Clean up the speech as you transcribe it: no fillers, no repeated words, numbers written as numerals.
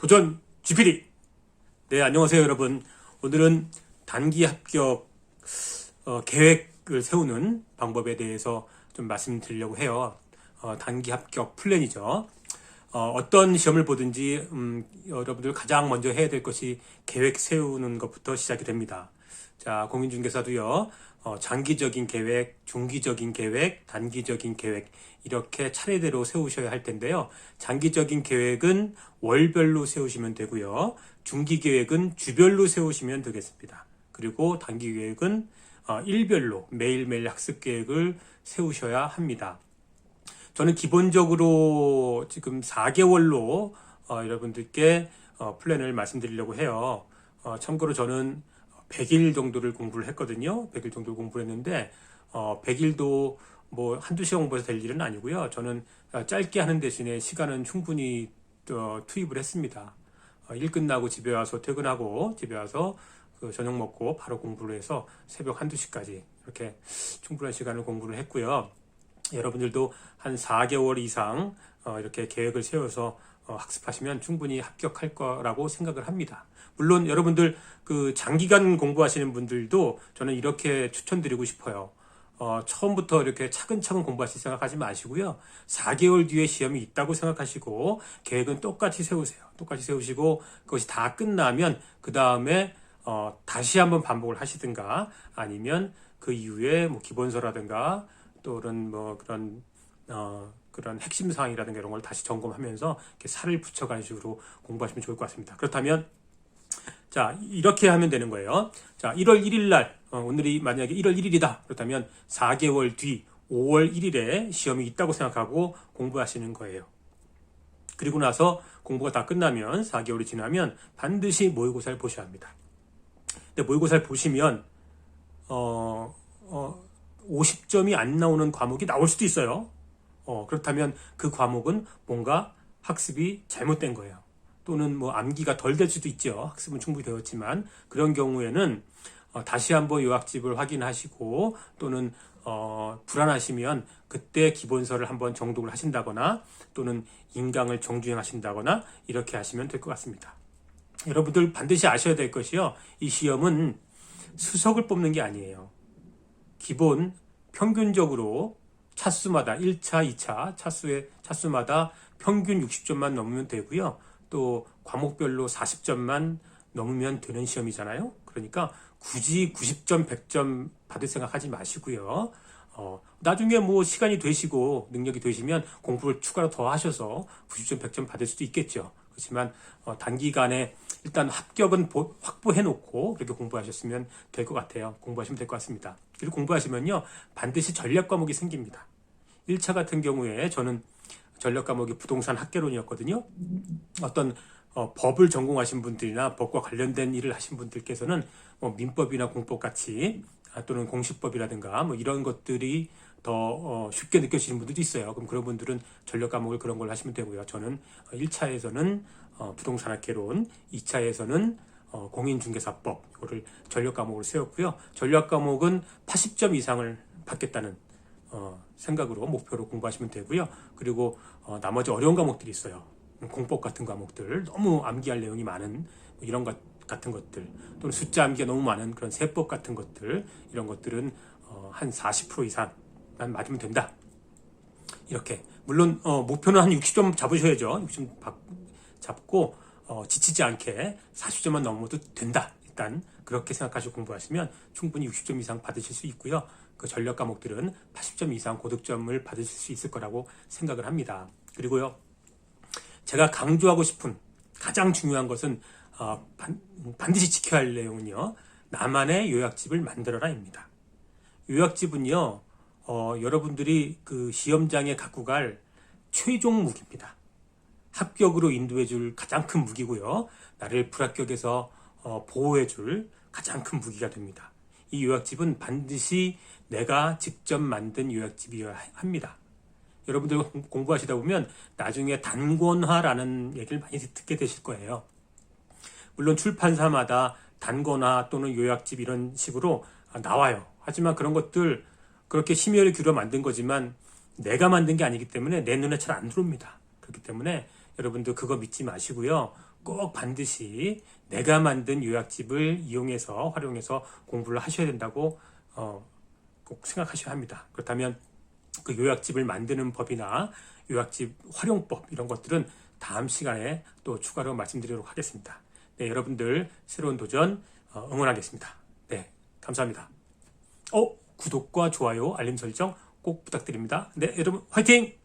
도전 GPD. 네, 안녕하세요 여러분. 오늘은 단기 합격 계획을 세우는 방법에 대해서 좀 말씀드리려고 해요. 단기 합격 플랜이죠. 어떤 시험을 보든지 여러분들 가장 먼저 해야 될 것이 계획 세우는 것부터 시작이 됩니다. 자, 공인중개사도요. 장기적인 계획, 중기적인 계획, 단기적인 계획 이렇게 차례대로 세우셔야 할 텐데요. 장기적인 계획은 월별로 세우시면 되고요. 중기 계획은 주별로 세우시면 되겠습니다. 그리고 단기 계획은 일별로 매일매일 학습 계획을 세우셔야 합니다. 저는 기본적으로 지금 4개월로 여러분들께 플랜을 말씀드리려고 해요. 참고로 저는 100일 정도를 공부를 했거든요. 100일 정도를 공부를 했는데 100일도 뭐 한두 시간 공부해서 될 일은 아니고요. 저는 짧게 하는 대신에 시간은 충분히 투입을 했습니다. 일 끝나고 집에 와서 퇴근하고 집에 와서 저녁 먹고 바로 공부를 해서 새벽 한두 시까지 이렇게 충분한 시간을 공부를 했고요. 여러분들도 한 4개월 이상 이렇게 계획을 세워서 학습하시면 충분히 합격할 거라고 생각을 합니다. 물론 여러분들 그 장기간 공부하시는 분들도 저는 이렇게 추천드리고 싶어요. 처음부터 이렇게 차근차근 공부하실 생각하지 마시고요. 4개월 뒤에 시험이 있다고 생각하시고 계획은 똑같이 세우세요. 똑같이 세우시고 그것이 다 끝나면 그 다음에 다시 한번 반복을 하시든가 아니면 그 이후에 뭐 기본서라든가 또는 뭐 그런 핵심 사항이라든가 이런 걸 다시 점검하면서 이렇게 살을 붙여가는 식으로 공부하시면 좋을 것 같습니다. 그렇다면 자, 이렇게 하면 되는 거예요. 자, 1월 1일 날, 오늘이 만약에 1월 1일이다. 그렇다면 4개월 뒤 5월 1일에 시험이 있다고 생각하고 공부하시는 거예요. 그리고 나서 공부가 다 끝나면 4개월이 지나면 반드시 모의고사를 보셔야 합니다. 근데 모의고사를 보시면 50점이 안 나오는 과목이 나올 수도 있어요. 그렇다면 그 과목은 뭔가 학습이 잘못된 거예요. 또는 뭐 암기가 덜 될 수도 있죠. 학습은 충분히 되었지만 그런 경우에는 다시 한번 요약집을 확인하시고 또는 불안하시면 그때 기본서를 한번 정독을 하신다거나 또는 인강을 정주행하신다거나 이렇게 하시면 될 것 같습니다. 여러분들 반드시 아셔야 될 것이요. 이 시험은 수석을 뽑는 게 아니에요. 기본 평균적으로 차수마다 1차, 2차 차수마다 평균 60점만 넘으면 되고요. 또 과목별로 40점만 넘으면 되는 시험이잖아요. 그러니까 굳이 90점, 100점 받을 생각하지 마시고요. 나중에 뭐 시간이 되시고 능력이 되시면 공부를 추가로 더 하셔서 90점, 100점 받을 수도 있겠죠. 그렇지만 단기간에 일단 합격은 확보해 놓고 그렇게 공부하셨으면 될 것 같아요. 공부하시면 될 것 같습니다. 그리고 공부하시면요 반드시 전략 과목이 생깁니다. 1차 같은 경우에 저는 전략 과목이 부동산 학개론이었거든요. 어떤 법을 전공하신 분들이나 법과 관련된 일을 하신 분들께서는 민법이나 공법 같이 또는 공시법이라든가 뭐 이런 것들이 더 쉽게 느껴지는 분들도 있어요. 그럼 그런 분들은 전략 과목을 그런 걸 하시면 되고요. 저는 1차에서는 부동산 학개론, 2차에서는 공인중개사법 이거를 전략 과목으로 세웠고요. 전략 과목은 80점 이상을 받겠다는 생각으로 목표로 공부하시면 되고요. 그리고 나머지 어려운 과목들이 있어요. 공법 같은 과목들, 너무 암기할 내용이 많은 이런 것 같은 것들, 또는 숫자 암기가 너무 많은 그런 세법 같은 것들, 이런 것들은 한 40% 이상만 맞으면 된다. 이렇게 물론 목표는 한 60점 잡으셔야죠. 60점 잡고 지치지 않게 40점만 넘어도 된다. 일단 그렇게 생각하시고 공부하시면 충분히 60점 이상 받으실 수 있고요. 그 전략 과목들은 80점 이상 고득점을 받으실 수 있을 거라고 생각을 합니다. 그리고요, 제가 강조하고 싶은 가장 중요한 것은 반드시 지켜야 할 내용은요, 나만의 요약집을 만들어라입니다. 요약집은요, 여러분들이 그 시험장에 갖고 갈 최종 무기입니다. 합격으로 인도해줄 가장 큰 무기고요, 나를 불합격에서 보호해줄 가장 큰 무기가 됩니다. 이 요약집은 반드시 내가 직접 만든 요약집이어야 합니다. 여러분들 공부하시다 보면 나중에 단권화라는 얘기를 많이 듣게 되실 거예요. 물론 출판사마다 단권화 또는 요약집 이런 식으로 나와요. 하지만 그런 것들 그렇게 심혈을 기울여 만든 거지만 내가 만든 게 아니기 때문에 내 눈에 잘 안 들어옵니다. 그렇기 때문에 여러분도 그거 믿지 마시고요. 꼭 반드시 내가 만든 요약집을 이용해서 활용해서 공부를 하셔야 된다고 꼭 생각하셔야 합니다. 그렇다면 그 요약집을 만드는 법이나 요약집 활용법 이런 것들은 다음 시간에 또 추가로 말씀드리도록 하겠습니다. 네, 여러분들 새로운 도전 응원하겠습니다. 네, 감사합니다. 구독과 좋아요, 알림 설정 꼭 부탁드립니다. 네, 여러분 화이팅!